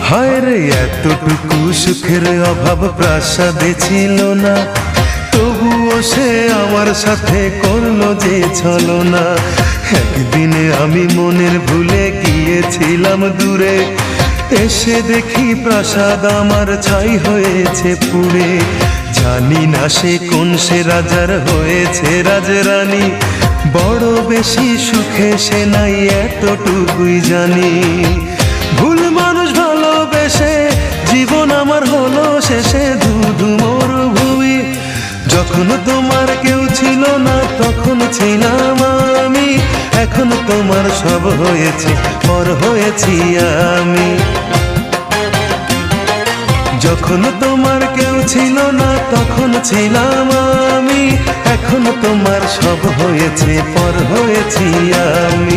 হায় রে এতটুকু সুখের অভাব প্রাসাদে ছিল না, তবুও সে আমার সাথে করলো যে ছলনা। একদিনে আমি মনের ভুলে গিয়েছিলাম দূরে, এসে দেখি প্রাসাদ আমার ছাই হয়েছে পুড়ে। জানি না সে কোন সে রাজার হয়েছে রাজরানী, বড় বেশি সুখে সে নাই এতটুকুই জানি। ভুল মানুষ ভালোবেসে জীবন আমার হলো শেষে ধুধু মরুভূমি। যখন তোমার কেউ ছিল না তখন ছিলাম আমি, এখন তোমার সব হয়েছে পর হয়েছি আমি। যখন তোমার কেউ ছিল না তখন ছিলাম আমি, এখন তোমার সব হয়েছে পর হয়েছি আমি।